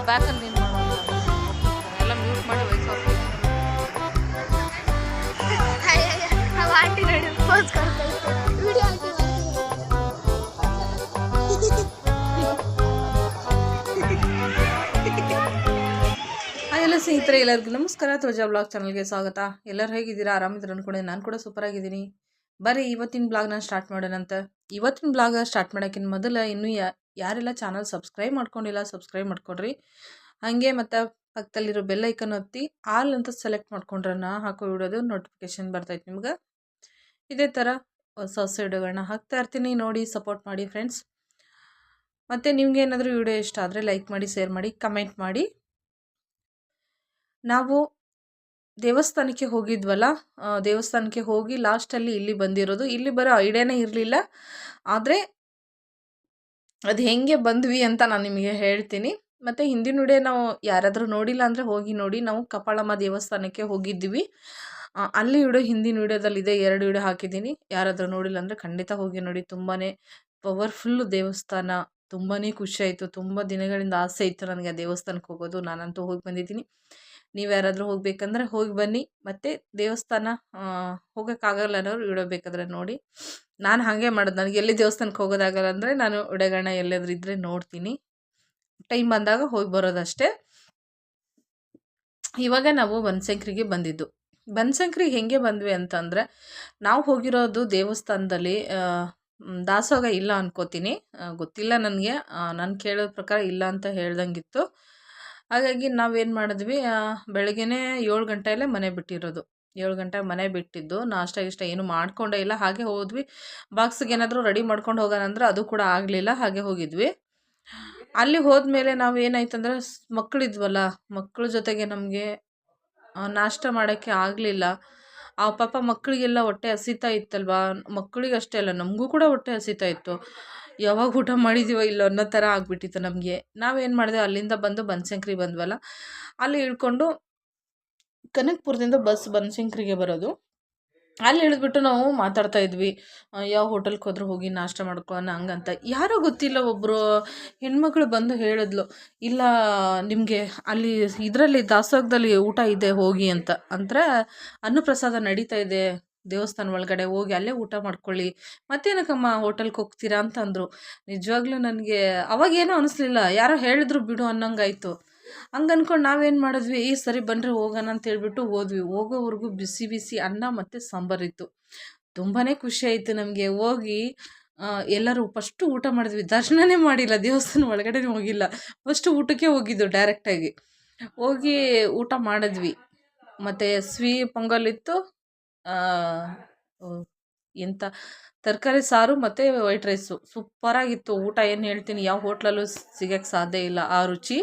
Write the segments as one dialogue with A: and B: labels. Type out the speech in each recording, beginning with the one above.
A: ಬ್ಯಾಕಲ್ಲಿ ಏನು ಮಾಡೋದು ಎಲ್ಲ ಮ್ಯೂಟ್ ಮಾಡಿ ವಯಸ್ಸು ಎಲ್ಲ ಸ್ನೇಹಿತರೆ, ಎಲ್ಲರಿಗೂ ನಮಸ್ಕಾರ. ತ್ವಜಾ ಬ್ಲಾಗ್ ಚಾನಲ್ಗೆ ಸ್ವಾಗತ. ಎಲ್ಲರೂ ಹೇಗಿದ್ದೀರಾ? ಆರಾಮಿದ್ದೀರ ಅನ್ಕೊಂಡೆ. ನಾನು ಕೂಡ ಸೂಪರ್ ಆಗಿದ್ದೀನಿ. ಬರೀ ಇವತ್ತಿನ ಬ್ಲಾಗ್ನ ಸ್ಟಾರ್ಟ್ ಮಾಡೋಣಂತ. ಇವತ್ತಿನ ಬ್ಲಾಗ್ ಸ್ಟಾರ್ಟ್ ಮಾಡೋಕ್ಕಿಂತ ಮೊದಲು ಇನ್ನೂ ಯಾರೆಲ್ಲ ಚಾನಲ್ ಸಬ್ಸ್ಕ್ರೈಬ್ ಮಾಡ್ಕೊಂಡಿಲ್ಲ ಸಬ್ಸ್ಕ್ರೈಬ್ ಮಾಡ್ಕೊಡ್ರಿ. ಹಾಗೆ ಮತ್ತು ಪಕ್ಕದಲ್ಲಿರೋ ಬೆಲ್ ಐಕನ್ ಒತ್ತಿ ಆಲ್ ಅಂತ ಸೆಲೆಕ್ಟ್ ಮಾಡ್ಕೊಂಡ್ರೆ ನಾ ಹಾಕೋ ವಿಡಿಯೋದು ನೋಟಿಫಿಕೇಶನ್ ಬರ್ತೈತೆ ನಿಮ್ಗೆ. ಇದೇ ಥರ ಹೊಸ ಹೊಸ ವಿಡಿಯೋಗಳನ್ನ ಹಾಕ್ತಾ ಇರ್ತೀನಿ, ನೋಡಿ ಸಪೋರ್ಟ್ ಮಾಡಿ ಫ್ರೆಂಡ್ಸ್. ಮತ್ತು ನಿಮ್ಗೆ ಏನಾದರೂ ವಿಡಿಯೋ ಇಷ್ಟ ಆದರೆ ಲೈಕ್ ಮಾಡಿ, ಶೇರ್ ಮಾಡಿ, ಕಮೆಂಟ್ ಮಾಡಿ. ನಾವು ದೇವಸ್ಥಾನಕ್ಕೆ ಹೋಗಿದ್ವಲ್ಲ, ದೇವಸ್ಥಾನಕ್ಕೆ ಹೋಗಿ ಲಾಸ್ಟಲ್ಲಿ ಇಲ್ಲಿ ಬಂದಿರೋದು. ಇಲ್ಲಿ ಬರೋ ಐಡಿಯಾನೇ ಇರಲಿಲ್ಲ, ಆದರೆ ಅದು ಹೆಂಗೆ ಬಂದ್ವಿ ಅಂತ ನಾನು ನಿಮಗೆ ಹೇಳ್ತೀನಿ. ಮತ್ತು ಹಿಂದಿನ ವಿಡಿಯೋ ನಾವು ಯಾರಾದರೂ ನೋಡಿಲ್ಲ ಅಂದರೆ ಹೋಗಿ ನೋಡಿ. ನಾವು ಕಪಾಳಮ್ಮ ದೇವಸ್ಥಾನಕ್ಕೆ ಹೋಗಿದ್ವಿ. ಅಲ್ಲಿ ವಿಡಿಯೋ ಹಿಂದಿನ ವಿಡಿಯೋದಲ್ಲಿದೆ, 2 ವಿಡಿಯೋ ಹಾಕಿದ್ದೀನಿ. ಯಾರಾದರೂ ನೋಡಿಲ್ಲ ಅಂದರೆ ಖಂಡಿತ ಹೋಗಿ ನೋಡಿ. ತುಂಬಾ ಪವರ್ಫುಲ್ಲು ದೇವಸ್ಥಾನ. ತುಂಬಾ ಖುಷಿ ಆಯಿತು. ತುಂಬ ದಿನಗಳಿಂದ ಆಸೆ ಇತ್ತು ನನಗೆ ಆ ದೇವಸ್ಥಾನಕ್ಕೆ ಹೋಗೋದು. ನಾನಂತೂ ಹೋಗಿ ಬಂದಿದ್ದೀನಿ. ನೀವು ಯಾರಾದರೂ ಹೋಗ್ಬೇಕಂದ್ರೆ ಹೋಗಿ ಬನ್ನಿ. ಮತ್ತು ದೇವಸ್ಥಾನ ಹೋಗೋಕ್ಕಾಗಲ್ಲ ಅನ್ನೋರು ವಿಡಿಯೋ ಬೇಕಾದರೆ ನೋಡಿ. ನಾನು ಹಾಗೆ ಮಾಡೋದು. ನನಗೆ ಎಲ್ಲಿ ದೇವಸ್ಥಾನಕ್ಕೆ ಹೋಗೋದಾಗಲ್ಲ ಅಂದರೆ ನಾನು ವಿಡಿಯೋಗಳನ್ನ ಎಲ್ಲಾದರೂ ಇದ್ದರೆ ನೋಡ್ತೀನಿ. ಟೈಮ್ ಬಂದಾಗ ಹೋಗಿ ಬರೋದಷ್ಟೇ. ಇವಾಗ ನಾವು ಬನಶಂಕರಿಗೆ ಬಂದಿದ್ದು. ಬನಶಂಕರಿಗೆ ಹೆಂಗೆ ಬಂದ್ವಿ ಅಂತಂದರೆ, ನಾವು ಹೋಗಿರೋದು ದೇವಸ್ಥಾನದಲ್ಲಿ ದಾಸೋಹ ಇಲ್ಲ ಅನ್ಕೋತೀನಿ, ಗೊತ್ತಿಲ್ಲ ನನಗೆ. ನಾನು ಕೇಳೋ ಪ್ರಕಾರ ಇಲ್ಲ ಅಂತ ಹೇಳ್ದಂಗಿತ್ತು. ಹಾಗಾಗಿ ನಾವೇನು ಮಾಡಿದ್ವಿ, ಬೆಳಗ್ಗೆನೇ 7 ಗಂಟೆಯಲ್ಲೇ ಮನೆ ಬಿಟ್ಟಿರೋದು. 7 ಗಂಟೆಗೆ ಮನೆ ಬಿಟ್ಟಿದ್ದು. ನಾಷ್ಟ ಇಷ್ಟ ಏನು ಮಾಡ್ಕೊಂಡೇ ಇಲ್ಲ, ಹಾಗೆ ಹೋದ್ವಿ. ಬಾಕ್ಸಿಗೆ ಏನಾದರೂ ರೆಡಿ ಮಾಡ್ಕೊಂಡು ಹೋಗೋಣ ಅಂದ್ರೆ ಅದು ಕೂಡ ಆಗಲಿಲ್ಲ, ಹಾಗೆ ಹೋಗಿದ್ವಿ. ಅಲ್ಲಿ ಹೋದ್ಮೇಲೆ ನಾವು ಏನಾಯ್ತಂದ್ರೆ, ಮಕ್ಕಳಿದ್ವಲ್ಲ, ಮಕ್ಕಳ ಜೊತೆಗೆ ನಮಗೆ ನಾಷ್ಟ ಮಾಡೋಕ್ಕೆ ಆಗಲಿಲ್ಲ. ಆ ಪಾಪ ಮಕ್ಕಳಿಗೆಲ್ಲ ಹೊಟ್ಟೆ ಹಸಿತಾ ಇತ್ತಲ್ವ. ಮಕ್ಕಳಿಗೆ ಅಷ್ಟೇ ಅಲ್ಲ, ನಮಗೂ ಕೂಡ ಹೊಟ್ಟೆ ಹಸಿತಾ ಇತ್ತು. ಯಾವಾಗ ಊಟ ಮಾಡಿದ್ದೀವೋ ಇಲ್ಲೋ ಅನ್ನೋ ಥರ ಆಗಿಬಿಟ್ಟಿತ್ತು ನಮಗೆ. ನಾವೇನು ಮಾಡಿದೆ, ಅಲ್ಲಿಂದ ಬಂದು ಬನಶಂಕರಿ ಬಂದ್ವಲ್ಲ, ಅಲ್ಲಿ ಇಳ್ಕೊಂಡು ಕನಕಪುರದಿಂದ ಬಸ್ ಬನಶಂಕರಿಗೆ ಬರೋದು. ಅಲ್ಲಿ ಇಳಿದ್ಬಿಟ್ಟು ನಾವು ಮಾತಾಡ್ತಾ ಇದ್ವಿ, ಯಾವ ಹೋಟೆಲ್ಗೆ ಹೋದ್ರೂ ಹೋಗಿ ನಾಷ್ಟ ಮಾಡ್ಕೊಳ್ಳೋಣ ಹಂಗಂತ. ಯಾರೋ ಗೊತ್ತಿಲ್ಲ ಒಬ್ಬರು ಹೆಣ್ಮಕ್ಳು ಬಂದು ಹೇಳಿದ್ಲು, ಇಲ್ಲ ನಿಮಗೆ ಅಲ್ಲಿ ಇದರಲ್ಲಿ ದಾಸೋಹದಲ್ಲಿ ಊಟ ಇದೆ ಹೋಗಿ ಅಂತ. ಅಂದರೆ ಅನ್ನಪ್ರಸಾದ ನಡೀತಾ ಇದೆ ದೇವಸ್ಥಾನ ಒಳಗಡೆ, ಹೋಗಿ ಅಲ್ಲೇ ಊಟ ಮಾಡ್ಕೊಳ್ಳಿ, ಮತ್ತೇನಕ್ಕಮ್ಮ ಹೋಟೆಲ್ಗೆ ಹೋಗ್ತೀರಾ ಅಂತ ಅಂದರು. ನಿಜವಾಗ್ಲೂ ನನಗೆ ಅವಾಗೇನೂ ಅನಿಸ್ಲಿಲ್ಲ, ಯಾರೋ ಹೇಳಿದ್ರು ಬಿಡು ಅನ್ನಂಗಾಯ್ತು. ಹಂಗೆ ಅಂದ್ಕೊಂಡು ನಾವೇನು ಮಾಡಿದ್ವಿ, ಈ ಸರಿ ಬನ್ನಿರಿ ಹೋಗೋಣ ಅಂತ ಹೇಳ್ಬಿಟ್ಟು ಹೋದ್ವಿ. ಹೋಗೋವರೆಗೂ ಬಿಸಿ ಬಿಸಿ ಅನ್ನ ಮತ್ತು ಸಾಂಬಾರಿತ್ತು. ತುಂಬಾ ಖುಷಿ ಆಯಿತು ನಮಗೆ. ಹೋಗಿ ಎಲ್ಲರೂ ಫಸ್ಟು ಊಟ ಮಾಡಿದ್ವಿ. ದರ್ಶನನೇ ಮಾಡಿಲ್ಲ, ದೇವಸ್ಥಾನ ಒಳಗಡೆನೇ ಹೋಗಿಲ್ಲ. ಫಸ್ಟು ಊಟಕ್ಕೆ ಹೋಗಿದ್ದು ಡೈರೆಕ್ಟಾಗಿ. ಹೋಗಿ ಊಟ ಮಾಡಿದ್ವಿ. ಮತ್ತು ಪೊಂಗಲ್ ಇತ್ತು, ಎಂಥ ತರಕಾರಿ ಸಾರು ಮತ್ತು ವೈಟ್ ರೈಸು. ಸೂಪರಾಗಿತ್ತು ಊಟ. ಏನು ಹೇಳ್ತೀನಿ, ಯಾವ ಹೋಟ್ಲಲ್ಲೂ ಸಿಗೋಕ್ಕೆ ಸಾಧ್ಯ ಇಲ್ಲ ಆ ರುಚಿ.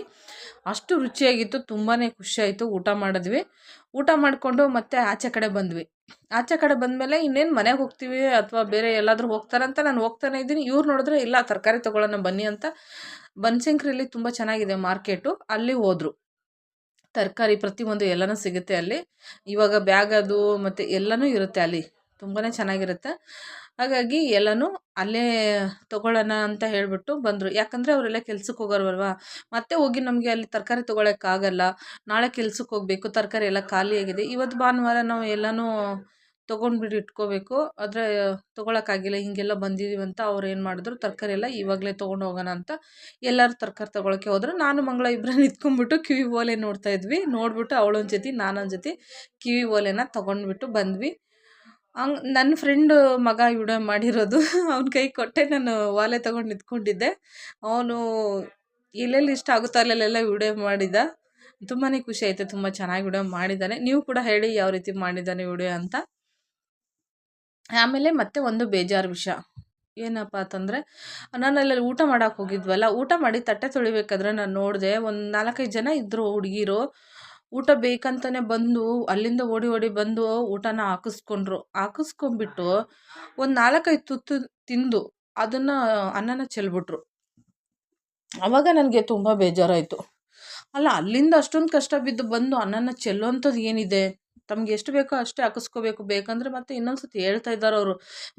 A: ಅಷ್ಟು ರುಚಿಯಾಗಿತ್ತು. ತುಂಬಾ ಖುಷಿಯಾಯಿತು. ಊಟ ಮಾಡಿದ್ವಿ. ಊಟ ಮಾಡಿಕೊಂಡು ಮತ್ತೆ ಆಚೆ ಕಡೆ ಬಂದ್ವಿ. ಆಚೆ ಕಡೆ ಬಂದಮೇಲೆ ಇನ್ನೇನು ಮನೆಗೆ ಹೋಗ್ತೀವಿ ಅಥವಾ ಬೇರೆ ಎಲ್ಲಾದರೂ ಹೋಗ್ತಾರಂತ ನಾನು ಹೋಗ್ತಾನೆ ಇದ್ದೀನಿ. ಇವ್ರು ನೋಡಿದ್ರೆ ಇಲ್ಲ, ತರಕಾರಿ ತೊಗೊಳ್ಳೋಣ ಬನ್ನಿ ಅಂತ. ಬನಶಂಕರಿಯಲ್ಲಿ ತುಂಬ ಚೆನ್ನಾಗಿದೆ ಮಾರ್ಕೆಟು, ಅಲ್ಲಿ ಹೋದರು. ತರಕಾರಿ ಪ್ರತಿಯೊಂದು ಎಲ್ಲನೂ ಸಿಗುತ್ತೆ ಅಲ್ಲಿ. ಇವಾಗ ಬ್ಯಾಗ್ ಅದು ಮತ್ತು ಎಲ್ಲನೂ ಇರುತ್ತೆ ಅಲ್ಲಿ, ತುಂಬಾ ಚೆನ್ನಾಗಿರುತ್ತೆ. ಹಾಗಾಗಿ ಎಲ್ಲನೂ ಅಲ್ಲೇ ತೊಗೊಳ್ಳೋಣ ಅಂತ ಹೇಳಿಬಿಟ್ಟು ಬಂದರು. ಯಾಕಂದರೆ ಅವರೆಲ್ಲ ಕೆಲ್ಸಕ್ಕೆ ಹೋಗೋರಲ್ವ, ಮತ್ತೆ ಹೋಗಿ ನಮಗೆ ಅಲ್ಲಿ ತರಕಾರಿ ತೊಗೊಳಕ್ಕಾಗಲ್ಲ. ನಾಳೆ ಕೆಲ್ಸಕ್ಕೆ ಹೋಗಬೇಕು, ತರಕಾರಿ ಎಲ್ಲ ಖಾಲಿಯಾಗಿದೆ. ಇವತ್ತು ಭಾನುವಾರ ನಾವು ಎಲ್ಲನೂ ತೊಗೊಂಡ್ಬಿಟ್ಟು ಇಟ್ಕೋಬೇಕು, ಆದರೆ ತೊಗೊಳಕ್ಕಾಗಿಲ್ಲ. ಹೀಗೆಲ್ಲ ಬಂದಿದ್ದೀವಿ ಅಂತ ಅವ್ರು ಏನು ಮಾಡಿದ್ರು, ತರಕಾರಿ ಎಲ್ಲ ಇವಾಗಲೇ ತೊಗೊಂಡು ಹೋಗೋಣ ಅಂತ ಎಲ್ಲರೂ ತರಕಾರಿ ತೊಗೊಳಕ್ಕೆ ಹೋದ್ರು. ನಾನು ಮಂಗಳ ಇಬ್ಬರೇ ನಿಂತ್ಕೊಂಡ್ಬಿಟ್ಟು ಕಿವಿ ಓಲೆ ನೋಡ್ತಾ ಇದ್ವಿ. ನೋಡಿಬಿಟ್ಟು ಅವಳೊಂದು ಜೊತೆ ನಾನೊಂದು ಜೊತೆ ಕಿವಿ ಓಲೆನ ತೊಗೊಂಡ್ಬಿಟ್ಟು ಬಂದ್ವಿ. ಹಂಗೆ ನನ್ನ ಫ್ರೆಂಡು ಮಗ ವಿಡಿಯೋ ಮಾಡಿರೋದು, ಅವ್ನ ಕೈ ಕೊಟ್ಟೆ ನಾನು ಓಲೆ ತೊಗೊಂಡು ನಿಂತ್ಕೊಂಡಿದ್ದೆ. ಅವನು ಎಲ್ಲೆಲ್ಲಿ ಇಷ್ಟ ಆಗುತ್ತೋ ಅಲ್ಲೆಲ್ಲ ವಿಡಿಯೋ ಮಾಡಿದ. ತುಂಬಾ ಖುಷಿ ಆಯಿತು. ತುಂಬ ಚೆನ್ನಾಗಿ ವಿಡಿಯೋ ಮಾಡಿದ್ದಾನೆ. ನೀವು ಕೂಡ ಹೇಳಿ ಯಾವ ರೀತಿ ಮಾಡಿದ್ದಾನೆ ವಿಡಿಯೋ ಅಂತ. ಆಮೇಲೆ ಮತ್ತೆ ಒಂದು ಬೇಜಾರು ವಿಷಯ, ಏನಪ್ಪ ಅಂತಂದರೆ ನಾನಲ್ಲಿ ಊಟ ಮಾಡಕ್ಕೆ ಹೋಗಿದ್ವಲ್ಲ, ಊಟ ಮಾಡಿ ತಟ್ಟೆ ತೊಳಿಬೇಕಾದ್ರೆ ನಾನು ನೋಡಿದೆ ಒಂದು 4-5 ಜನ ಇದ್ದರು ಹುಡುಗಿರು. ಊಟ ಬೇಕಂತಲೇ ಬಂದು ಅಲ್ಲಿಂದ ಓಡಿ ಓಡಿ ಬಂದು ಊಟನ ಹಾಕಿಸ್ಕೊಂಬಿಟ್ಟು ಒಂದು 4-5 ತುತ್ತು ತಿಂದು ಅದನ್ನು ಅನ್ನನ ಚೆಲ್ಬಿಟ್ರು. ಆವಾಗ ನನಗೆ ತುಂಬ ಬೇಜಾರಾಯಿತು. ಅಲ್ಲ, ಅಲ್ಲಿಂದ ಅಷ್ಟೊಂದು ಕಷ್ಟ ಬಿದ್ದು ಬಂದು ಅನ್ನನ ಚೆಲ್ಲೋಂಥದ್ದು ಏನಿದೆ? ತಮ್ಗೆ ಎಷ್ಟು ಬೇಕೋ ಅಷ್ಟೇ ಹಾಕಿಸ್ಕೋಬೇಕು. ಬೇಕಂದರೆ ಮತ್ತೆ ಇನ್ನೊಂದು ಸತಿ ಹೇಳ್ತಾ ಇದ್ದಾರೆ ಅವರು,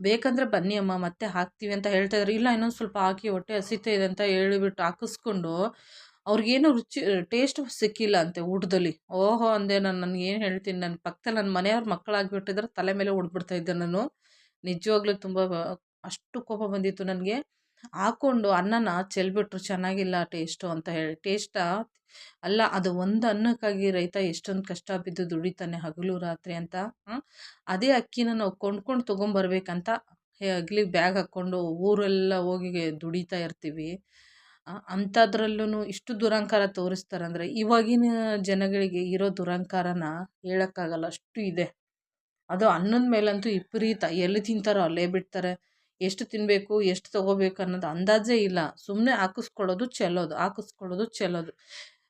A: ಬೇಕಂದರೆ ಬನ್ನಿ ಅಮ್ಮ ಮತ್ತೆ ಹಾಕ್ತೀವಿ ಅಂತ ಹೇಳ್ತಾ ಇದ್ದಾರೆ. ಇಲ್ಲ, ಇನ್ನೊಂದು ಸ್ವಲ್ಪ ಹಾಕಿ, ಹೊಟ್ಟೆ ಹಸಿತಾ ಇದೆ ಅಂತ ಹೇಳಿಬಿಟ್ಟು ಹಾಕಿಸ್ಕೊಂಡು ಅವ್ರಿಗೇನು ರುಚಿ ಟೇಸ್ಟ್ ಸಿಕ್ಕಿಲ್ಲ ಅಂತೆ ಊಟದಲ್ಲಿ. ಓಹೋ ಅಂದೆ ನಾನು. ನನಗೇನು ಹೇಳ್ತೀನಿ, ನನ್ನ ಪಕ್ಕದಲ್ಲಿ ನನ್ನ ಮನೆಯವ್ರ ಮಕ್ಕಳಾಗಿಬಿಟ್ಟಿದ್ರೆ ತಲೆ ಮೇಲೆ ಹೊಡ್ಬಿಡ್ತಾ ಇದ್ದೆ ನಾನು. ನಿಜವಾಗ್ಲೂ ತುಂಬ ಅಷ್ಟು ಕೋಪ ಬಂದಿತ್ತು ನನಗೆ. ಹಾಕ್ಕೊಂಡು ಅನ್ನನ ಚೆಲ್ಬಿಟ್ರು, ಚೆನ್ನಾಗಿಲ್ಲ ಟೇಸ್ಟು ಅಂತ ಹೇಳಿ. ಟೇಸ್ಟಾ? ಅಲ್ಲ, ಅದು ಒಂದು ಅನ್ನಕ್ಕಾಗಿ ರೈತ ಎಷ್ಟೊಂದು ಕಷ್ಟ ಬಿದ್ದು ದುಡಿತಾನೆ ಹಗಲು ರಾತ್ರಿ ಅಂತ. ಅದೇ ಅಕ್ಕಿನ ನಾವು ಕೊಂಡ್ಕೊಂಡು ತೊಗೊಂಬರ್ಬೇಕಂತ ಹಗ್ಲಿಗೆ ಬ್ಯಾಗ್ ಹಾಕ್ಕೊಂಡು ಊರೆಲ್ಲ ಹೋಗಿ ದುಡಿತಾ ಇರ್ತೀವಿ. ಅಂಥದ್ರಲ್ಲೂ ಇಷ್ಟು ದುರಂಕಾರ ತೋರಿಸ್ತಾರಂದರೆ ಇವಾಗಿನ ಜನಗಳಿಗೆ ಇರೋ ದುರಂಕಾರನ ಹೇಳೋಕ್ಕಾಗಲ್ಲ, ಅಷ್ಟು ಇದೆ. ಅದು ಅನ್ನದ ಮೇಲಂತೂ ವಿಪರೀತ. ಎಲ್ಲಿ ತಿಂತಾರೋ ಅಲ್ಲೇ ಬಿಡ್ತಾರೆ. ಎಷ್ಟು ತಿನ್ನಬೇಕು, ಎಷ್ಟು ತೊಗೋಬೇಕು ಅನ್ನೋದು ಅಂದಾಜೇ ಇಲ್ಲ. ಸುಮ್ಮನೆ ಹಾಕಿಸ್ಕೊಳ್ಳೋದು ಚೆಲ್ಲೋದು, ಹಾಕಿಸ್ಕೊಳ್ಳೋದು ಚೆಲ್ಲೋದು.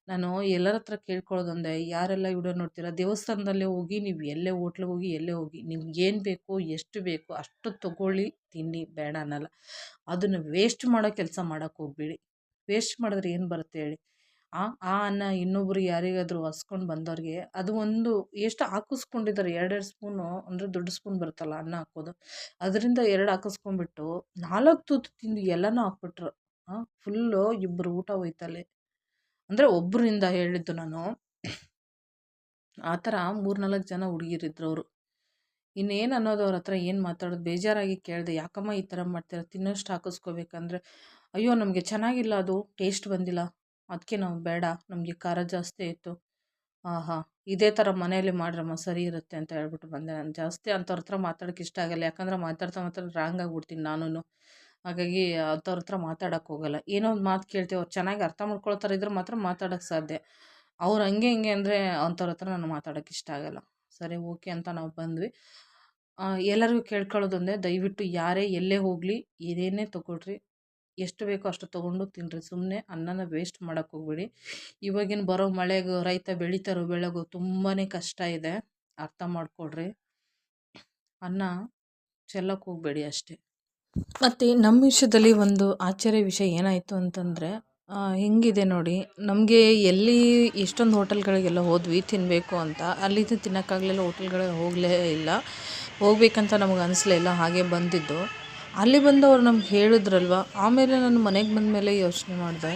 A: ನಾನು ಎಲ್ಲರ ಹತ್ರ ಕೇಳ್ಕೊಳ್ಳೋದೊಂದೇ, ಯಾರೆಲ್ಲ ವಿಡಿಯೋ ನೋಡ್ತೀರಾ, ದೇವಸ್ಥಾನದಲ್ಲೇ ಹೋಗಿ, ನೀವು ಎಲ್ಲೇ ಹೋಟ್ಲಿಗೆ ಹೋಗಿ, ಎಲ್ಲೇ ಹೋಗಿ, ನಿಮ್ಗೇನು ಬೇಕು, ಎಷ್ಟು ಬೇಕು ಅಷ್ಟು ತೊಗೊಳ್ಳಿ, ತಿನ್ನಿ, ಬೇಡ ಅನ್ನಲ್ಲ. ಅದನ್ನು ವೇಸ್ಟ್ ಮಾಡೋ ಕೆಲಸ ಮಾಡೋಕ್ಕೆ ಹೋಗ್ಬೇಡಿ. ವೇಸ್ಟ್ ಮಾಡಿದ್ರೆ ಏನು ಬರುತ್ತೆ ಹೇಳಿ? ಆ ಅನ್ನ ಇನ್ನೊಬ್ರು ಯಾರಿಗಾದರೂ ಹಸ್ಕೊಂಡು ಬಂದವ್ರಿಗೆ ಅದು ಒಂದು ಎಷ್ಟು ಹಾಕಿಸ್ಕೊಂಡಿದ್ದಾರೆ, 2-2 ಸ್ಪೂನು ಅಂದರೆ ದೊಡ್ಡ ಸ್ಪೂನ್ ಬರುತ್ತಲ್ಲ ಅನ್ನ ಹಾಕೋದು, ಅದರಿಂದ 2 ಹಾಕಿಸ್ಕೊಂಡ್ಬಿಟ್ಟು 4 ತುತ್ತು ತಿಂದು ಎಲ್ಲನೂ ಹಾಕ್ಬಿಟ್ರು. ಫುಲ್ಲು ಇಬ್ಬರು ಊಟ ಹೋಯ್ತಲ್ಲಿ. ಅಂದರೆ ಒಬ್ಬರಿಂದ ಹೇಳಿದ್ದು ನಾನು. ಆ ಥರ 3-4 ಜನ ಹುಡುಗಿರಿದ್ರು ಅವರು. ಇನ್ನೇನು ಅನ್ನೋದು ಅವ್ರ ಹತ್ರ ಏನು ಮಾತಾಡೋದು? ಬೇಜಾರಾಗಿ ಕೇಳಿದೆ, ಯಾಕಮ್ಮ ಈ ಥರ ಮಾಡ್ತೀರಾ, ತಿನ್ನೋಷ್ಟು ಹಾಕಿಸ್ಕೋಬೇಕಂದ್ರೆ, ಅಯ್ಯೋ ನಮಗೆ ಚೆನ್ನಾಗಿಲ್ಲ, ಅದು ಟೇಸ್ಟ್ ಬಂದಿಲ್ಲ, ಅದಕ್ಕೆ ನಾವು ಬೇಡ, ನಮಗೆ ಖಾರ ಜಾಸ್ತಿ ಇತ್ತು. ಆಹಾ, ಇದೇ ಥರ ಮನೆಯಲ್ಲಿ ಮಾಡ್ರಮ್ಮ ಸರಿ ಇರುತ್ತೆ ಅಂತ ಹೇಳ್ಬಿಟ್ಟು ಬಂದೆ. ನಾನು ಜಾಸ್ತಿ ಅಂಥವ್ರ ಹತ್ರ ಮಾತಾಡೋಕ್ಕೆ ಇಷ್ಟ ಆಗಲ್ಲ. ಯಾಕಂದರೆ ಮಾತಾಡ್ತಾ ರಾಂಗ್ ಆಗಿಬಿಡ್ತೀನಿ ನಾನು. ಹಾಗಾಗಿ ಅಂಥವ್ರ ಹತ್ರ ಮಾತಾಡೋಕ್ಕೆ ಹೋಗಲ್ಲ. ಏನೋ ಒಂದು ಮಾತು ಕೇಳ್ತೀವಿ, ಅವ್ರು ಚೆನ್ನಾಗಿ ಅರ್ಥ ಮಾಡ್ಕೊಳ್ತಾರೆ ಇದ್ರೆ ಮಾತ್ರ ಮಾತಾಡೋಕ್ಕೆ ಸಾಧ್ಯ. ಅವ್ರು ಹಂಗೆ ಹಿಂಗೆ ಅಂದರೆ ಅಂಥವ್ರ ಹತ್ರ ನಾನು ಮಾತಾಡೋಕ್ಕೆ ಇಷ್ಟ ಆಗಲ್ಲ. ಸರಿ, ಓಕೆ ಅಂತ ನಾವು ಬಂದ್ವಿ. ಎಲ್ಲರಿಗೂ ಕೇಳ್ಕೊಳ್ಳೋದೊಂದೇ, ದಯವಿಟ್ಟು ಯಾರೇ ಎಲ್ಲೇ ಹೋಗಲಿ, ಏನೇನೇ ತೊಗೊಳ್ರಿ, ಎಷ್ಟು ಬೇಕೋ ಅಷ್ಟು ತೊಗೊಂಡು ತಿನ್ನಿರಿ. ಸುಮ್ಮನೆ ಅನ್ನನ ವೇಸ್ಟ್ ಮಾಡೋಕ್ಕೆ ಹೋಗ್ಬೇಡಿ. ಇವಾಗಿನ ಬರೋ ಮಳೆಗೂ ರೈತ ಬೆಳೀತಾರೋ ಬೆಳೆಗೂ ತುಂಬಾ ಕಷ್ಟ ಇದೆ, ಅರ್ಥ ಮಾಡ್ಕೊಳ್ರಿ. ಅನ್ನ ಚೆಲ್ಲಕ್ಕೆ ಹೋಗಬೇಡಿ ಅಷ್ಟೇ. ಮತ್ತು ನಮ್ಮ ವಿಷಯದಲ್ಲಿ ಒಂದು ಆಶ್ಚರ್ಯ ವಿಷಯ ಏನಾಯಿತು ಅಂತಂದರೆ, ಹೆಂಗಿದೆ ನೋಡಿ, ನಮಗೆ ಎಲ್ಲಿ ಎಷ್ಟೊಂದು ಹೋಟೆಲ್ಗಳಿಗೆಲ್ಲ ಹೋದ್ವಿ ತಿನ್ನಬೇಕು ಅಂತ, ಅಲ್ಲಿದ್ದು ತಿನ್ನೋಕ್ಕಾಗಲಿಲ್ಲ, ಹೋಟೆಲ್ಗಳಿಗೆ ಹೋಗಲೇ ಇಲ್ಲ, ಹೋಗ್ಬೇಕಂತ ನಮಗೆ ಅನಿಸ್ಲೇ ಇಲ್ಲ, ಹಾಗೆ ಬಂದಿದ್ದು. ಅಲ್ಲಿ ಬಂದು ಅವ್ರು ನಮ್ಗೆ ಹೇಳಿದ್ರಲ್ವ, ಆಮೇಲೆ ನಾನು ಮನೆಗೆ ಬಂದಮೇಲೆ ಯೋಚನೆ ಮಾಡಿದೆ,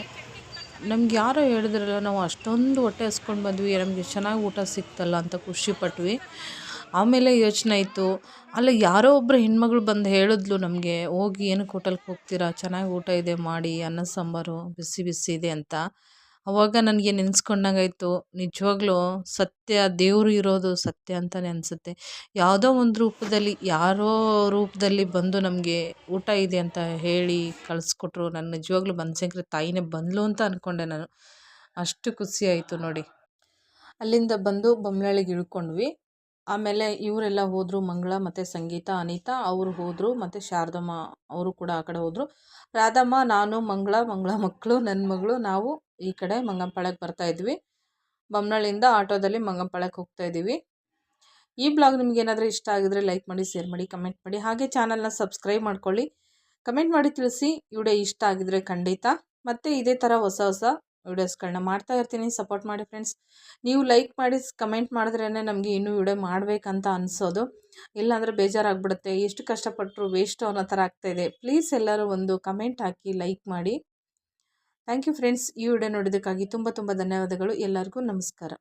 A: ನಮ್ಗೆ ಯಾರೋ ಹೇಳಿದ್ರಲ್ಲ, ನಾವು ಅಷ್ಟೊಂದು ಹೊಟ್ಟೆ ಹಸ್ಕೊಂಡು ಬಂದ್ವಿ, ನಮಗೆ ಚೆನ್ನಾಗಿ ಊಟ ಸಿಕ್ತಲ್ಲ ಅಂತ ಖುಷಿಪಟ್ವಿ. ಆಮೇಲೆ ಯೋಚನೆ ಆಯಿತು, ಅಲ್ಲ ಯಾರೋ ಒಬ್ಬರು ಹೆಣ್ಮಗಳು ಬಂದು ಹೇಳಿದ್ಲು ನಮಗೆ, ಹೋಗಿ ಏನಕ್ಕೆ ಹೋಟೆಲ್ಗೆ ಹೋಗ್ತೀರಾ, ಚೆನ್ನಾಗಿ ಊಟ ಇದೆ ಮಾಡಿ, ಅನ್ನ ಸಾಂಬಾರು ಬಿಸಿ ಬಿಸಿ ಇದೆ ಅಂತ. ಆವಾಗ ನನಗೆ ನೆನೆಸ್ಕೊಂಡಂಗಾಯಿತು, ನಿಜವಾಗ್ಲೂ ಸತ್ಯ, ದೇವರು ಇರೋದು ಸತ್ಯ ಅಂತಲೇ ಅನಿಸುತ್ತೆ. ಯಾವುದೋ ಒಂದು ರೂಪದಲ್ಲಿ, ಯಾರೋ ರೂಪದಲ್ಲಿ ಬಂದು ನಮಗೆ ಊಟ ಇದೆ ಅಂತ ಹೇಳಿ ಕಳಿಸ್ಕೊಟ್ರು. ನಾನು ನಿಜವಾಗ್ಲೂ ಬನಶಂಕರಿ ತಾಯಿನೇ ಬಂದ್ಲು ಅಂತ ಅಂದ್ಕೊಂಡೆ ನಾನು. ಅಷ್ಟು ಖುಷಿ ಆಯಿತು ನೋಡಿ. ಅಲ್ಲಿಂದ ಬಂದು ಬೊಮ್ಮನಹಳ್ಳಿಗೆ ಇಳ್ಕೊಂಡ್ವಿ. ಆಮೇಲೆ ಇವರೆಲ್ಲ ಹೋದರು, ಮಂಗಳ ಮತ್ತು ಸಂಗೀತ, ಅನಿತಾ ಅವರು ಹೋದರು, ಮತ್ತು ಶಾರದಮ್ಮ ಅವರು ಕೂಡ ಆ ಕಡೆ ಹೋದರು. ರಾಧಮ್ಮ, ನಾನು, ಮಂಗಳ ಮಕ್ಕಳು, ನನ್ನ ಮಗಳು, ನಾವು ಈ ಕಡೆ ಮಂಗಂಪಾಳ್ಯಕ್ಕೆ ಬರ್ತಾಯಿದ್ವಿ. ಬೊಮ್ಮನಹಳ್ಳಿಯಿಂದ ಆಟೋದಲ್ಲಿ ಮಂಗಂಪಾಳ್ಯಕ್ಕೆ ಹೋಗ್ತಾಯಿದ್ದೀವಿ. ಈ ಬ್ಲಾಗ್ ನಿಮ್ಗೆ ಏನಾದರೂ ಇಷ್ಟ ಆಗಿದ್ರೆ ಲೈಕ್ ಮಾಡಿ, ಶೇರ್ ಮಾಡಿ, ಕಮೆಂಟ್ ಮಾಡಿ, ಹಾಗೆ ಚಾನಲ್ನ ಸಬ್ಸ್ಕ್ರೈಬ್ ಮಾಡ್ಕೊಳ್ಳಿ. ಕಮೆಂಟ್ ಮಾಡಿ ತಿಳಿಸಿ ವಿಡಿಯೋ ಇಷ್ಟ ಆಗಿದ್ರೆ ಖಂಡಿತ. ಮತ್ತು ಇದೇ ಥರ ಹೊಸ ಹೊಸ ವೀಡಿಯೋಸ್ಗಳನ್ನ ಮಾಡ್ತಾ ಇರ್ತೀನಿ, ಸಪೋರ್ಟ್ ಮಾಡಿ ಫ್ರೆಂಡ್ಸ್. ನೀವು ಲೈಕ್ ಮಾಡಿ ಕಮೆಂಟ್ ಮಾಡಿದ್ರೇ ನಮಗೆ ಇನ್ನೂ ವಿಡಿಯೋ ಮಾಡಬೇಕಂತ ಅನಿಸೋದು, ಇಲ್ಲಾಂದರೆ ಬೇಜಾರಾಗ್ಬಿಡುತ್ತೆ. ಎಷ್ಟು ಕಷ್ಟಪಟ್ಟರು ವೇಸ್ಟು ಅನ್ನೋ ಥರ ಆಗ್ತಾಯಿದೆ. ಪ್ಲೀಸ್ ಎಲ್ಲರೂ ಒಂದು ಕಮೆಂಟ್ ಹಾಕಿ, ಲೈಕ್ ಮಾಡಿ. Thank you friends. ಈ ವಿಡಿಯೋ ನೋಡೋದಕ್ಕಾಗಿ ತುಂಬ ಧನ್ಯವಾದಗಳು. ಎಲ್ಲರಿಗೂ ನಮಸ್ಕಾರ.